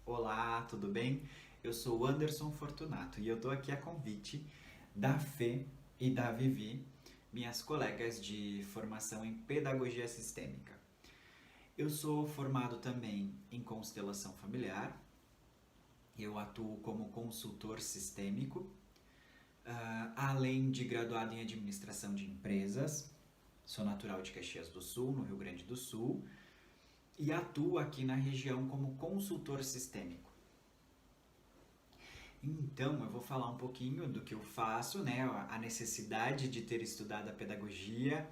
Olá, tudo bem? Eu sou o Anderson Fortunato e eu estou aqui a convite da Fê e da Vivi, minhas colegas de formação em Pedagogia Sistêmica. Eu sou formado também em constelação familiar, eu atuo como consultor sistêmico, além de graduado em administração de empresas, sou natural de Caxias do Sul, no Rio Grande do Sul, e atuo aqui na região como consultor sistêmico. Então, eu vou falar um pouquinho do que eu faço, né, a necessidade de ter estudado a pedagogia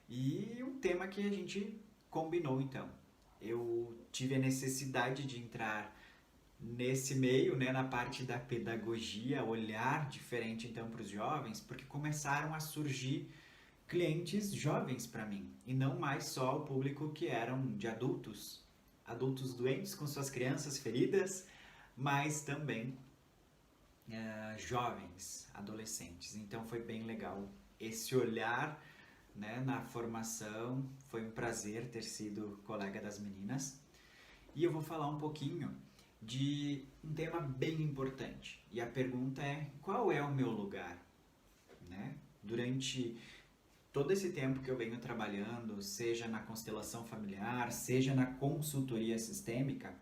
e um tema que a gente combinou então. Eu tive a necessidade de entrar nesse meio, né, na parte da pedagogia, olhar diferente então para os jovens, porque começaram a surgir clientes jovens para mim e não mais só o público que eram de adultos, adultos doentes com suas crianças feridas, mas também jovens, adolescentes. Então foi bem legal esse olhar, né, na formação. Foi um prazer ter sido colega das meninas. E eu vou falar um pouquinho de um tema bem importante. E a pergunta é: qual é o meu lugar? Né? Durante todo esse tempo que eu venho trabalhando, seja na constelação familiar, seja na consultoria sistêmica,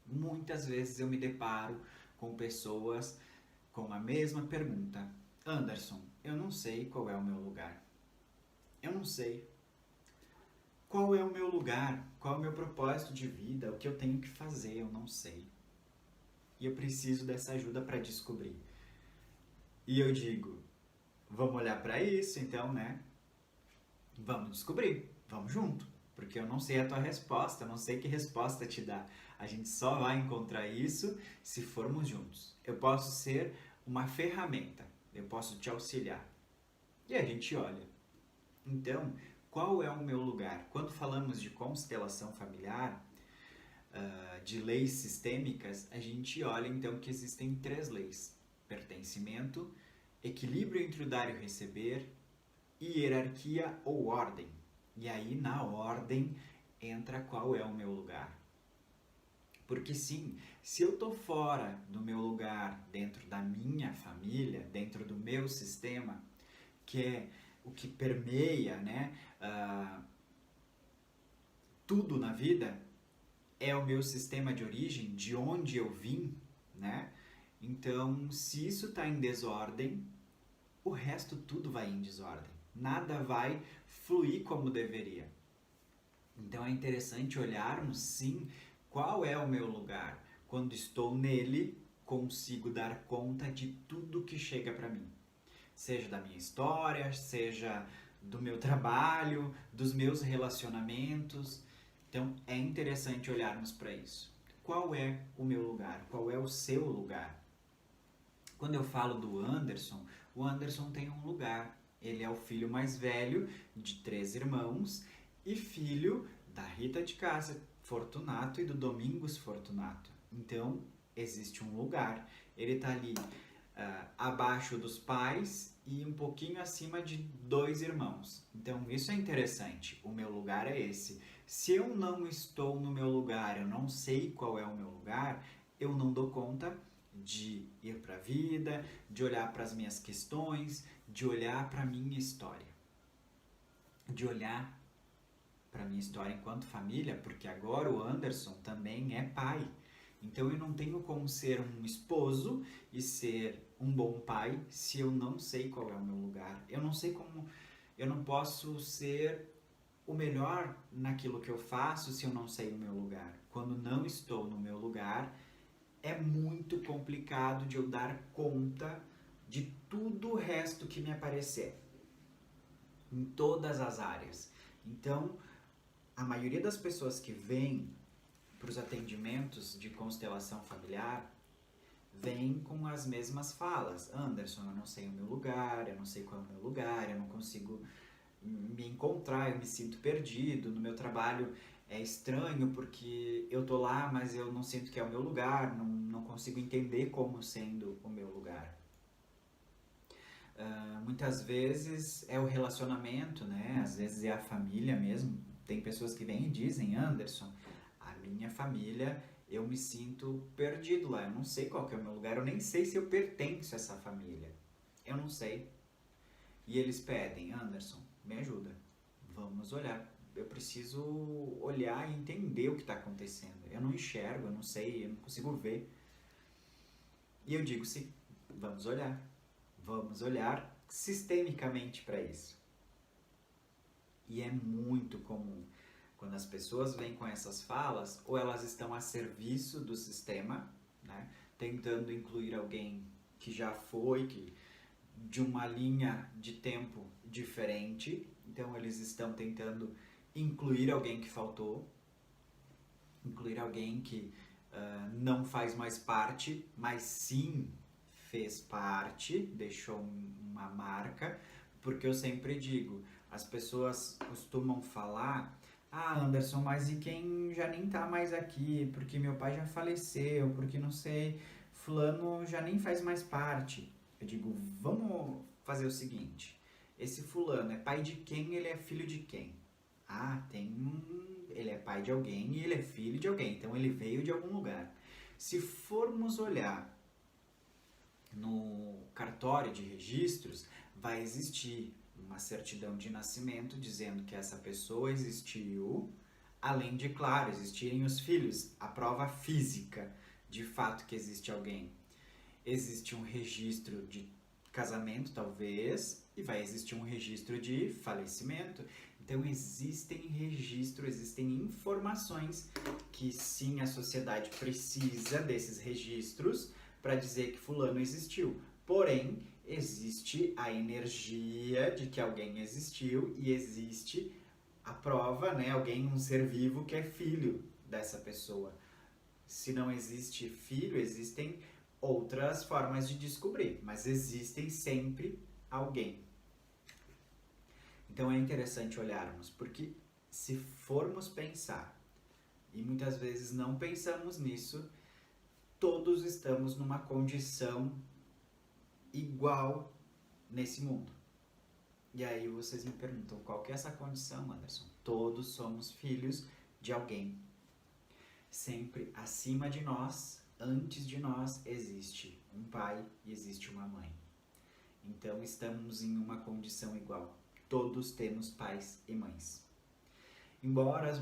muitas vezes eu me deparo com pessoas com a mesma pergunta: Anderson, eu não sei qual é o meu lugar. Eu não sei. Qual é o meu lugar? Qual é o meu propósito de vida? O que eu tenho que fazer? Eu não sei. E eu preciso dessa ajuda para descobrir. E eu digo: vamos olhar para isso então, né? Vamos descobrir. Vamos junto. Porque eu não sei a tua resposta, eu não sei que resposta te dá. A gente só vai encontrar isso se formos juntos. Eu posso ser uma ferramenta, eu posso te auxiliar. E a gente olha. Então, qual é o meu lugar? Quando falamos de constelação familiar, de leis sistêmicas, a gente olha então que existem três leis: pertencimento, equilíbrio entre o dar e o receber, e hierarquia ou ordem. E aí, na ordem, entra qual é o meu lugar. Porque sim, se eu estou fora do meu lugar, dentro da minha família, dentro do meu sistema, que é o que permeia, né, tudo na vida, é o meu sistema de origem, de onde eu vim, né? Então, se isso está em desordem, o resto tudo vai em desordem. Nada vai fluir como deveria. Então é interessante olharmos, sim, qual é o meu lugar. Quando estou nele, consigo dar conta de tudo que chega para mim. Seja da minha história, seja do meu trabalho, dos meus relacionamentos. Então é interessante olharmos para isso. Qual é o meu lugar? Qual é o seu lugar? Quando eu falo do Anderson, o Anderson tem um lugar. Ele é o filho mais velho de 3 irmãos e filho da Rita de Cássia Fortunato e do Domingos Fortunato. Então, existe um lugar. Ele está ali abaixo dos pais e um pouquinho acima de 2 irmãos. Então, isso é interessante. O meu lugar é esse. Se eu não estou no meu lugar, eu não sei qual é o meu lugar, eu não dou conta de ir para a vida, de olhar para as minhas questões, de olhar para a minha história. De olhar para a minha história enquanto família, porque agora o Anderson também é pai. Então eu não tenho como ser um esposo e ser um bom pai se eu não sei qual é o meu lugar. Eu não sei como, eu não posso ser o melhor naquilo que eu faço se eu não sei o meu lugar. Quando não estou no meu lugar, é muito complicado de eu dar conta de tudo o resto que me aparecer, em todas as áreas. Então, a maioria das pessoas que vêm para os atendimentos de constelação familiar vem com as mesmas falas. Anderson, eu não sei o meu lugar, eu não sei qual é o meu lugar, eu não consigo me encontrar, eu me sinto perdido, no meu trabalho é estranho porque eu tô lá, mas eu não sinto que é o meu lugar, não consigo entender como sendo o meu lugar. Muitas vezes é o relacionamento, né? Às vezes é a família mesmo. Tem pessoas que vêm e dizem: Anderson, a minha família eu me sinto perdido lá, eu não sei qual que é o meu lugar, eu nem sei se eu pertenço a essa família, eu não sei. E eles pedem, Anderson, me ajuda, vamos olhar, eu preciso olhar e entender o que está acontecendo, eu não enxergo, eu não sei, eu não consigo ver. E eu digo, sim, vamos olhar sistemicamente para isso. E é muito comum quando as pessoas vêm com essas falas, ou elas estão a serviço do sistema, né, tentando incluir alguém que já foi, que de uma linha de tempo diferente, então eles estão tentando incluir alguém que faltou, incluir alguém que não faz mais parte, mas sim fez parte, deixou uma marca, porque eu sempre digo, as pessoas costumam falar, ah, Anderson, mas e quem já nem tá mais aqui, porque meu pai já faleceu, porque não sei, fulano já nem faz mais parte. Eu digo, vamos fazer o seguinte, esse fulano é pai de quem, ele é filho de quem? Ah, ele é pai de alguém e ele é filho de alguém, então ele veio de algum lugar. Se formos olhar no cartório de registros, vai existir uma certidão de nascimento dizendo que essa pessoa existiu, além de, claro, existirem os filhos, a prova física de fato que existe alguém. Existe um registro de casamento, talvez, e vai existir um registro de falecimento. Então existem registros, existem informações que sim, a sociedade precisa desses registros para dizer que fulano existiu. Porém, existe a energia de que alguém existiu e existe a prova, né? Alguém, um ser vivo que é filho dessa pessoa. Se não existe filho, existem outras formas de descobrir, mas existem sempre alguém. Então é interessante olharmos, porque se formos pensar, e muitas vezes não pensamos nisso, todos estamos numa condição igual nesse mundo. E aí vocês me perguntam, qual que é essa condição, Anderson? Todos somos filhos de alguém. Sempre acima de nós, antes de nós, existe um pai e existe uma mãe. Então estamos em uma condição igual. Todos temos pais e mães. Embora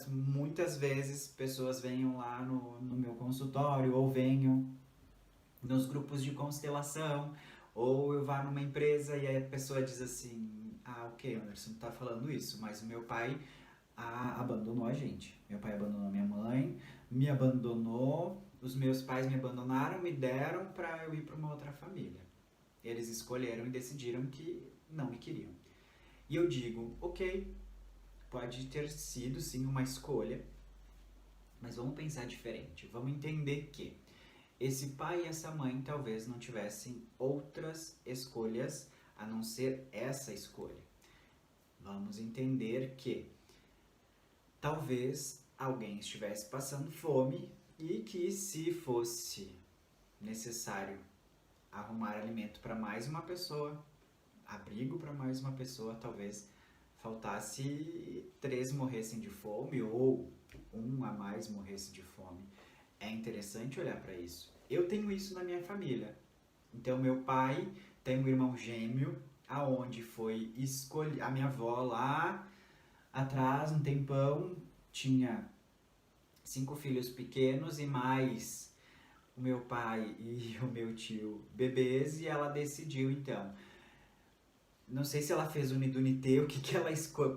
muitas vezes pessoas venham lá no meu consultório ou venham nos grupos de constelação, ou eu vá numa empresa e a pessoa diz assim, ah, ok, Anderson, tá falando isso, mas o meu pai abandonou a gente. Meu pai abandonou minha mãe, me abandonou, os meus pais me abandonaram, me deram para eu ir para uma outra família. Eles escolheram e decidiram que não me queriam. E eu digo, ok, pode ter sido sim uma escolha, mas vamos pensar diferente. Vamos entender que esse pai e essa mãe talvez não tivessem outras escolhas a não ser essa escolha. Vamos entender que talvez alguém estivesse passando fome e que, se fosse necessário arrumar alimento para mais uma pessoa, abrigo para mais uma pessoa, talvez faltasse 3 morressem de fome ou um a mais morresse de fome. É interessante olhar para isso. Eu tenho isso na minha família. Então, meu pai tem um irmão gêmeo, aonde foi escolher a minha avó lá atrás, um tempão, tinha 5 filhos pequenos e mais o meu pai e o meu tio bebês, e ela decidiu então. Não sei se ela fez unidunité,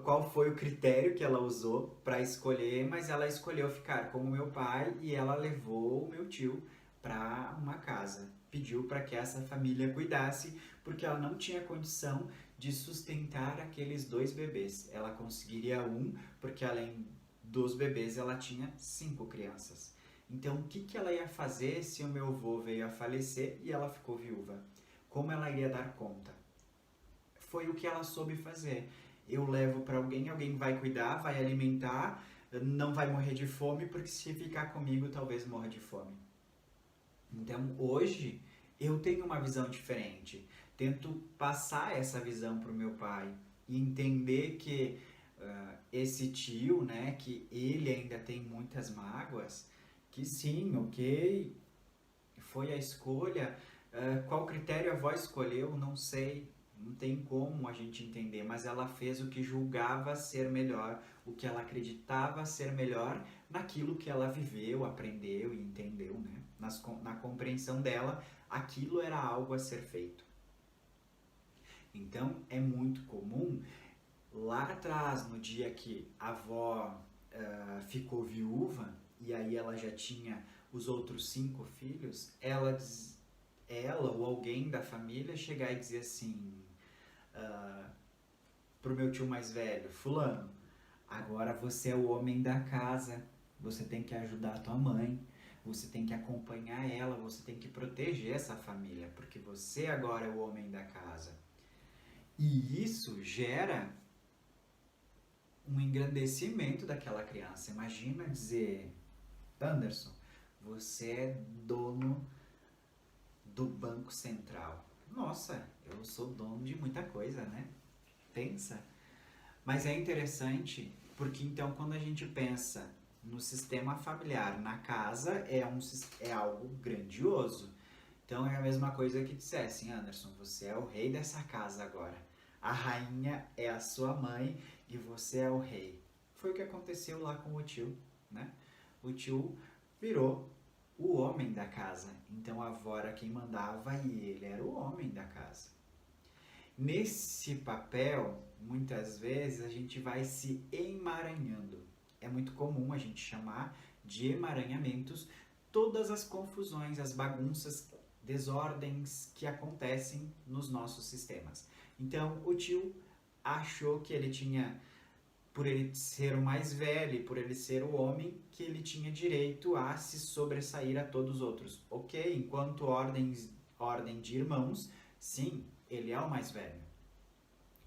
qual foi o critério que ela usou para escolher, mas ela escolheu ficar com o meu pai e ela levou o meu tio para uma casa. Pediu para que essa família cuidasse, porque ela não tinha condição de sustentar aqueles 2 bebês. Ela conseguiria um, porque além dos bebês ela tinha 5 crianças. Então o que ela ia fazer se o meu avô veio a falecer e ela ficou viúva? Como ela iria dar conta? Foi o que ela soube fazer. Eu levo para alguém, alguém vai cuidar, vai alimentar, não vai morrer de fome, porque se ficar comigo talvez morra de fome. Então hoje eu tenho uma visão diferente. Tento passar essa visão para o meu pai e entender que esse tio, né, que ele ainda tem muitas mágoas, que sim, ok, foi a escolha, qual critério a avó escolheu, não sei, não tem como a gente entender, mas ela fez o que julgava ser melhor, o que ela acreditava ser melhor naquilo que ela viveu, aprendeu e entendeu, né? Na compreensão dela, aquilo era algo a ser feito. Então, é muito comum, lá atrás, no dia que a avó ficou viúva, e aí ela já tinha os outros 5 filhos, ela ou alguém da família chegar e dizer assim pro meu tio mais velho, fulano, agora você é o homem da casa, você tem que ajudar a tua mãe, você tem que acompanhar ela, você tem que proteger essa família, porque você agora é o homem da casa. E isso gera um engrandecimento daquela criança. Imagina dizer, Anderson, você é dono do Banco Central. Nossa, eu sou dono de muita coisa, né? Pensa. Mas é interessante porque então quando a gente pensa no sistema familiar, na casa, é algo grandioso. Então é a mesma coisa que dissessem, Anderson, você é o rei dessa casa agora. A rainha é a sua mãe e você é o rei. Foi o que aconteceu lá com o tio, né? O tio virou o homem da casa. Então a avó era quem mandava e ele era o homem da casa. Nesse papel, muitas vezes a gente vai se emaranhando. É muito comum a gente chamar de emaranhamentos todas as confusões, as bagunças, desordens que acontecem nos nossos sistemas. Então, o tio achou que ele tinha, por ele ser o mais velho e por ele ser o homem, que ele tinha direito a se sobressair a todos os outros. Ok, enquanto ordem de irmãos, sim, ele é o mais velho.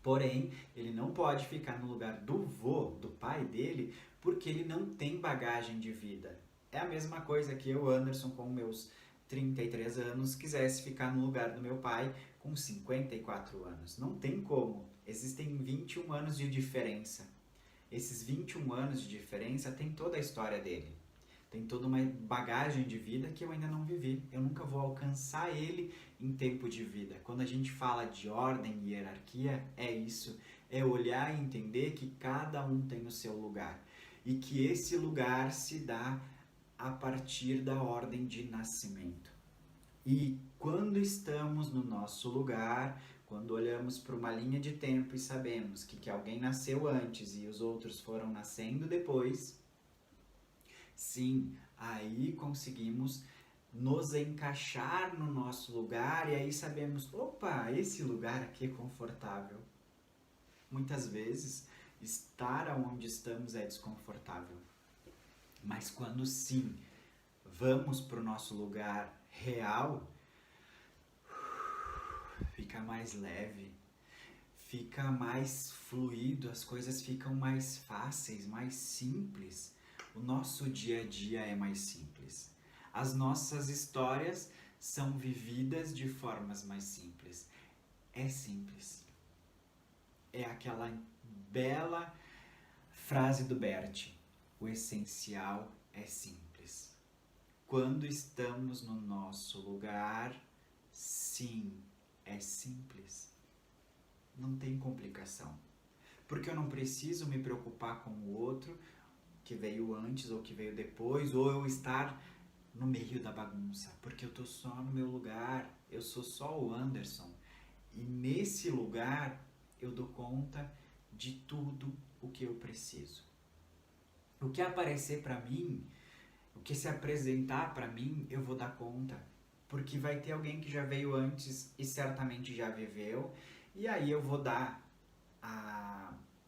Porém, ele não pode ficar no lugar do vô, do pai dele, porque ele não tem bagagem de vida. É a mesma coisa que eu, Anderson, com meus 33 anos, quisesse ficar no lugar do meu pai com 54 anos. Não tem como. Existem 21 anos de diferença. Esses 21 anos de diferença tem toda a história dele. Tem toda uma bagagem de vida que eu ainda não vivi. Eu nunca vou alcançar ele em tempo de vida. Quando a gente fala de ordem e hierarquia, é isso. É olhar e entender que cada um tem o seu lugar. E que esse lugar se dá a partir da ordem de nascimento. E quando estamos no nosso lugar, quando olhamos para uma linha de tempo e sabemos que alguém nasceu antes e os outros foram nascendo depois, sim, aí conseguimos nos encaixar no nosso lugar e aí sabemos, opa, esse lugar aqui é confortável. Muitas vezes, estar onde estamos é desconfortável. Mas quando sim, vamos para o nosso lugar real, fica mais leve, fica mais fluido, as coisas ficam mais fáceis, mais simples. O nosso dia a dia é mais simples. As nossas histórias são vividas de formas mais simples. É simples. É aquela bela frase do Bert: o essencial é simples. Quando estamos no nosso lugar, sim, é simples. Não tem complicação. Porque eu não preciso me preocupar com o outro que veio antes ou que veio depois, ou eu estar no meio da bagunça, porque eu tô só no meu lugar, eu sou só o Anderson. E nesse lugar eu dou conta de tudo o que eu preciso. O que aparecer para mim, o que se apresentar para mim, eu vou dar conta. Porque vai ter alguém que já veio antes e certamente já viveu, e aí eu vou dar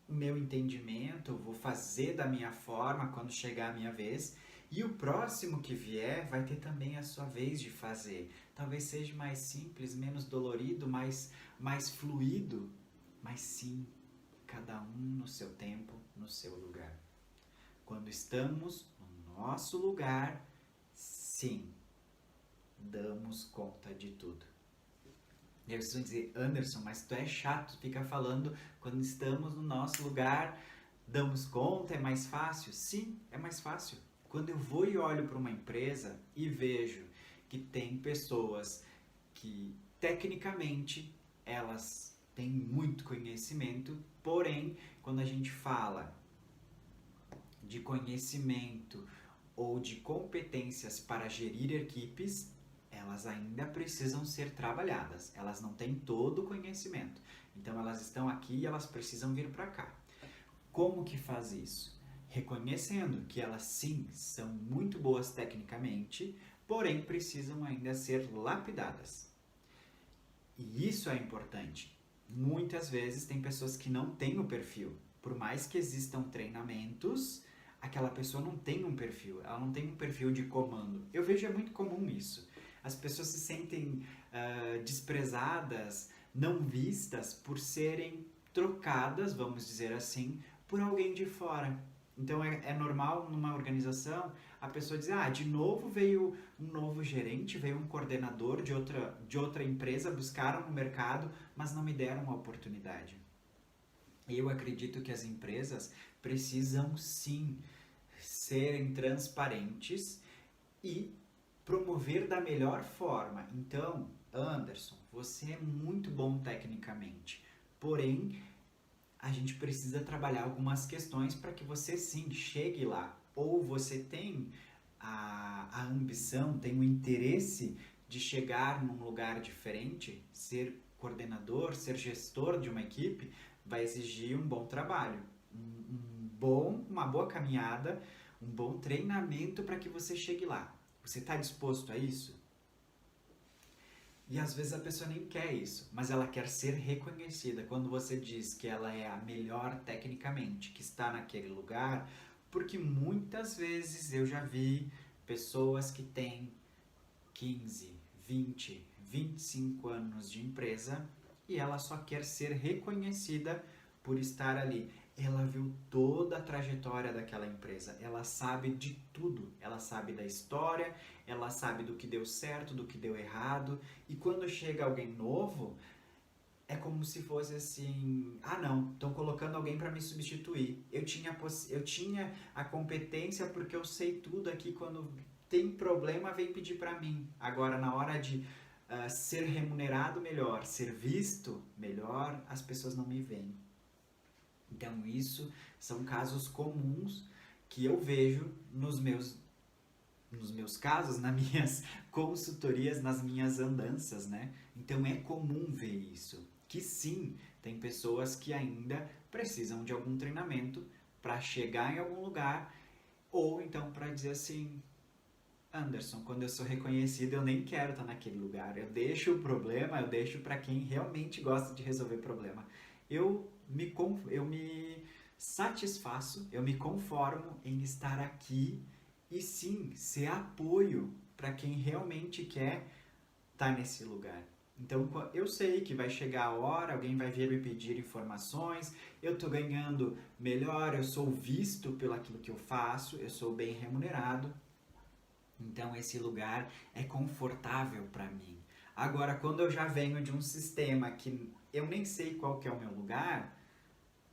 o meu entendimento, eu vou fazer da minha forma quando chegar a minha vez, e o próximo que vier vai ter também a sua vez de fazer. Talvez seja mais simples, menos dolorido, mais fluido, mas sim, cada um no seu tempo, no seu lugar. Quando estamos no nosso lugar, sim, damos conta de tudo. E aí vocês vão dizer, Anderson, mas tu é chato, fica falando quando estamos no nosso lugar, damos conta, é mais fácil? Sim, é mais fácil. Quando eu vou e olho para uma empresa e vejo que tem pessoas que tecnicamente elas têm muito conhecimento, porém, quando a gente fala de conhecimento ou de competências para gerir equipes, elas ainda precisam ser trabalhadas. Elas não têm todo o conhecimento. Então elas estão aqui e elas precisam vir para cá. Como que faz isso? Reconhecendo que elas sim são muito boas tecnicamente, porém precisam ainda ser lapidadas. E isso é importante. Muitas vezes tem pessoas que não têm o perfil. Por mais que existam treinamentos, aquela pessoa não tem um perfil, ela não tem um perfil de comando. Eu vejo é muito comum isso. As pessoas se sentem desprezadas, não vistas por serem trocadas, vamos dizer assim, por alguém de fora. Então é normal numa organização a pessoa dizer, de novo veio um novo gerente, veio um coordenador de outra empresa, buscaram no mercado, mas não me deram uma oportunidade. Eu acredito que as empresas precisam sim serem transparentes e promover da melhor forma. Então, Anderson, você é muito bom tecnicamente, porém a gente precisa trabalhar algumas questões para que você sim chegue lá. Ou você tem a ambição, tem o interesse de chegar num lugar diferente, ser coordenador, ser gestor de uma equipe, vai exigir um bom trabalho, uma boa caminhada, um bom treinamento para que você chegue lá. Você está disposto a isso? E às vezes a pessoa nem quer isso, mas ela quer ser reconhecida. Quando você diz que ela é a melhor tecnicamente, que está naquele lugar, porque muitas vezes eu já vi pessoas que têm 15, 20, 25 anos de empresa e ela só quer ser reconhecida por estar ali. Ela viu toda a trajetória daquela empresa, ela sabe de tudo, ela sabe da história, ela sabe do que deu certo, do que deu errado, e quando chega alguém novo, é como se fosse assim, não, estão colocando alguém para me substituir, eu tinha a competência porque eu sei tudo aqui, quando tem problema vem pedir para mim, agora na hora de ser remunerado melhor, ser visto melhor, as pessoas não me veem. Então isso são casos comuns que eu vejo nos meus casos, nas minhas consultorias, nas minhas andanças, né? Então é comum ver isso, que sim, tem pessoas que ainda precisam de algum treinamento para chegar em algum lugar, ou então para dizer assim, Anderson, quando eu sou reconhecido, eu nem quero estar naquele lugar, eu deixo o problema, eu deixo para quem realmente gosta de resolver problema. Eu me satisfaço, eu me conformo em estar aqui e sim, ser apoio para quem realmente quer estar nesse lugar. Então, eu sei que vai chegar a hora, alguém vai vir me pedir informações, eu estou ganhando melhor, eu sou visto pelo aquilo que eu faço, eu sou bem remunerado, então esse lugar é confortável para mim. Agora, quando eu já venho de um sistema que eu nem sei qual que é o meu lugar,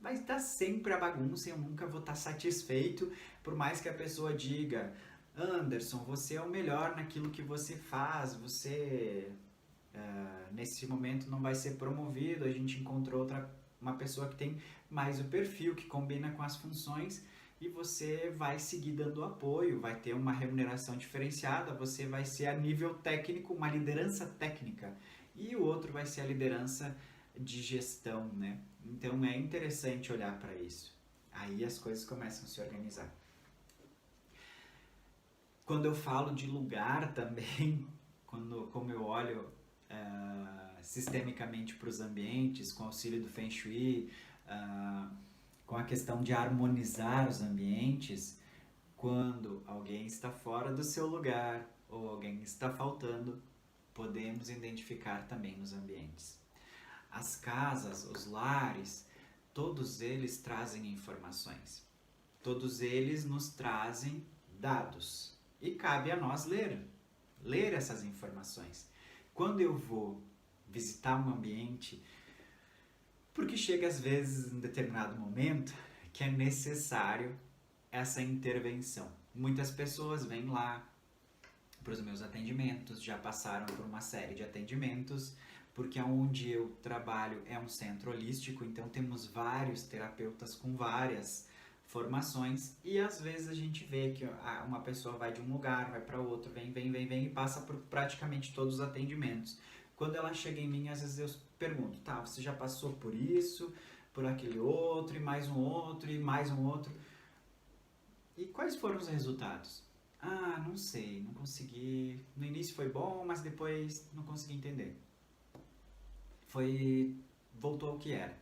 vai estar sempre a bagunça e eu nunca vou estar satisfeito, por mais que a pessoa diga, Anderson, você é o melhor naquilo que você faz, você nesse momento não vai ser promovido, a gente encontrou uma pessoa que tem mais o perfil, que combina com as funções, e você vai seguir dando apoio, vai ter uma remuneração diferenciada, você vai ser a nível técnico, uma liderança técnica, e o outro vai ser a liderança de gestão, né? Então é interessante olhar para isso. Aí as coisas começam a se organizar. Quando eu falo de lugar também, como eu olho sistemicamente para os ambientes, com o auxílio do Feng Shui, com a questão de harmonizar os ambientes, quando alguém está fora do seu lugar ou alguém está faltando, podemos identificar também nos ambientes. As casas, os lares, todos eles trazem informações. Todos eles nos trazem dados. E cabe a nós ler essas informações. Quando eu vou visitar um ambiente, porque chega às vezes em determinado momento que é necessário essa intervenção. Muitas pessoas vêm lá para os meus atendimentos, já passaram por uma série de atendimentos, porque onde eu trabalho é um centro holístico, então temos vários terapeutas com várias formações e às vezes a gente vê que uma pessoa vai de um lugar, vai para outro, vem e passa por praticamente todos os atendimentos. Quando ela chega em mim, às vezes eu pergunto, tá, você já passou por isso, por aquele outro, e mais um outro, e mais um outro. E quais foram os resultados? Ah, não sei, não consegui. No início foi bom, mas depois não consegui entender. Voltou ao que era.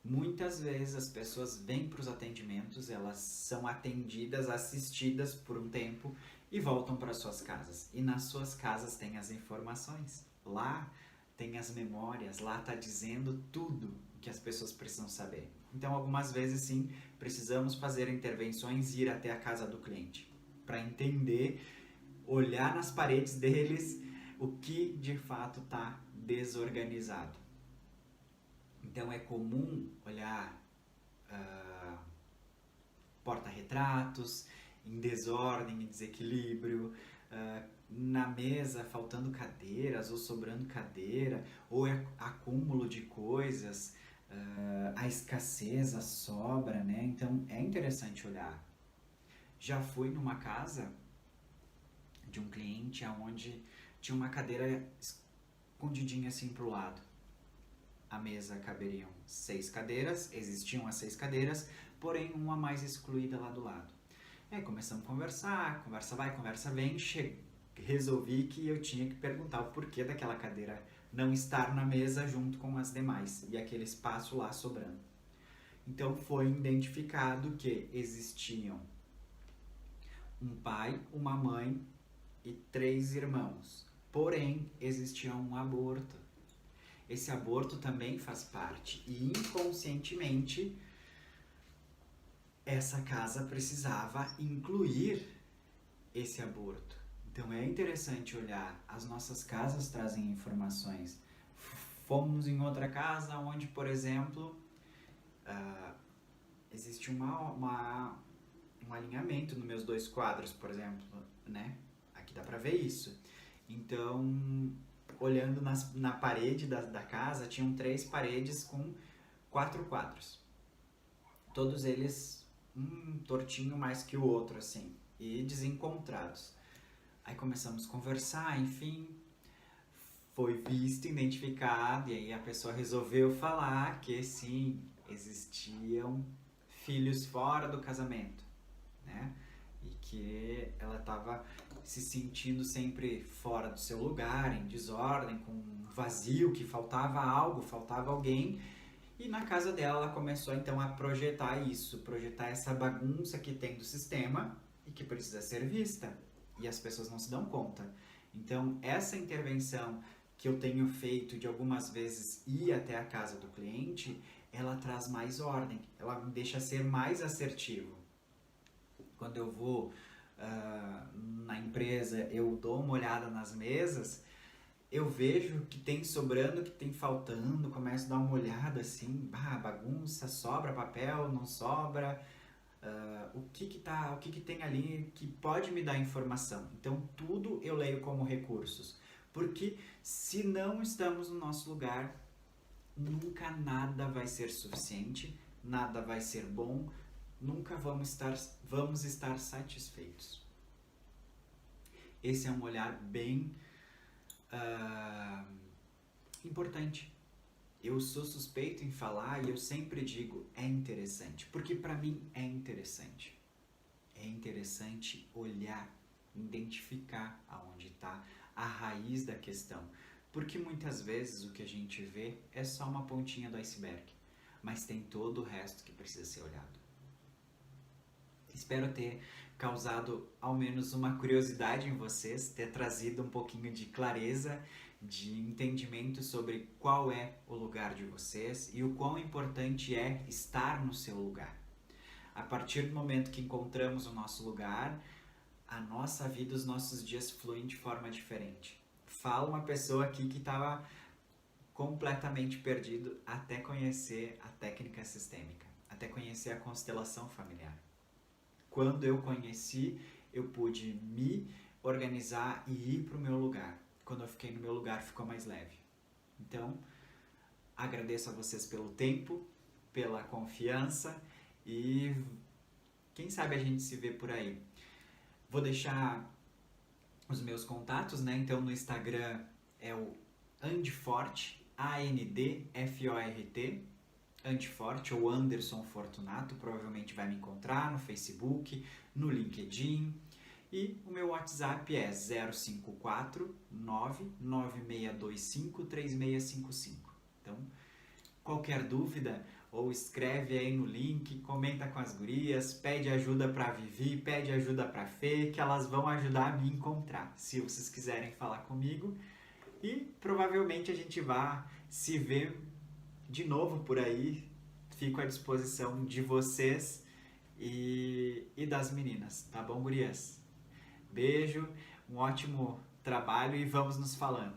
Muitas vezes as pessoas vêm para os atendimentos, elas são atendidas, assistidas por um tempo e voltam para suas casas. E nas suas casas tem as informações. Lá tem as memórias, lá está dizendo tudo o que as pessoas precisam saber. Então, algumas vezes sim, precisamos fazer intervenções e ir até a casa do cliente para entender, olhar nas paredes deles o que de fato está desorganizado. Então é comum olhar porta-retratos em desordem, em desequilíbrio, na mesa faltando cadeiras ou sobrando cadeira, ou acúmulo de coisas, a escassez, a sobra, né? Então é interessante olhar. Já fui numa casa de um cliente onde tinha uma cadeira escondidinha assim pro lado. A mesa caberiam 6 cadeiras, existiam as 6 cadeiras, porém uma mais excluída lá do lado. Aí começamos a conversar, conversa vai, conversa vem, resolvi que eu tinha que perguntar o porquê daquela cadeira não estar na mesa junto com as demais e aquele espaço lá sobrando. Então foi identificado que existiam um pai, uma mãe e 3 irmãos, porém existia um aborto. Esse aborto também faz parte e inconscientemente essa casa precisava incluir esse aborto. Então é interessante olhar, as nossas casas trazem informações. Fomos em outra casa onde, por exemplo, existe um alinhamento nos meus 2 quadros, por exemplo, né? Aqui dá pra ver isso. Então, olhando na parede da casa, tinham 3 paredes com 4 quadros. Todos eles um tortinho mais que o outro, assim, e desencontrados. Aí começamos a conversar, enfim, foi visto, identificado, e aí a pessoa resolveu falar que sim, existiam filhos fora do casamento, né? E que ela estava se sentindo sempre fora do seu lugar, em desordem, com um vazio, que faltava algo, faltava alguém. E na casa dela ela começou então a projetar isso, projetar essa bagunça que tem do sistema e que precisa ser vista. E as pessoas não se dão conta. Então essa intervenção que eu tenho feito de algumas vezes ir até a casa do cliente, ela traz mais ordem, ela me deixa ser mais assertivo. Quando eu vou na empresa, eu dou uma olhada nas mesas, eu vejo que tem sobrando, que tem faltando, começo a dar uma olhada assim, bagunça, sobra papel, não sobra, o que tem ali que pode me dar informação. Então tudo eu leio como recursos, porque se não estamos no nosso lugar, nunca nada vai ser suficiente, nada vai ser bom, nunca vamos estar satisfeitos. Esse é um olhar bem importante. Eu sou suspeito em falar e eu sempre digo, é interessante, porque para mim é interessante. É interessante olhar, identificar aonde está a raiz da questão, porque muitas vezes o que a gente vê é só uma pontinha do iceberg, mas tem todo o resto que precisa ser olhado. Espero ter causado ao menos uma curiosidade em vocês, ter trazido um pouquinho de clareza, de entendimento sobre qual é o lugar de vocês e o quão importante é estar no seu lugar. A partir do momento que encontramos o nosso lugar, a nossa vida, os nossos dias fluem de forma diferente. Fala uma pessoa aqui que estava completamente perdido até conhecer a técnica sistêmica, até conhecer a constelação familiar. Quando eu conheci, eu pude me organizar e ir para o meu lugar. Quando eu fiquei no meu lugar, ficou mais leve. Então, agradeço a vocês pelo tempo, pela confiança e quem sabe a gente se vê por aí. Vou deixar os meus contatos, né? Então no Instagram é o Andforte, ANDFORT, Andforte ou Anderson Fortunato, provavelmente vai me encontrar no Facebook, no LinkedIn. E o meu WhatsApp é 054 99625 3655. Então, qualquer dúvida, ou escreve aí no link, comenta com as gurias, pede ajuda para a Vivi, pede ajuda para a Fê, que elas vão ajudar a me encontrar, se vocês quiserem falar comigo. E provavelmente a gente vai se ver de novo por aí. Fico à disposição de vocês e das meninas, tá bom, gurias? Beijo, um ótimo trabalho e vamos nos falando.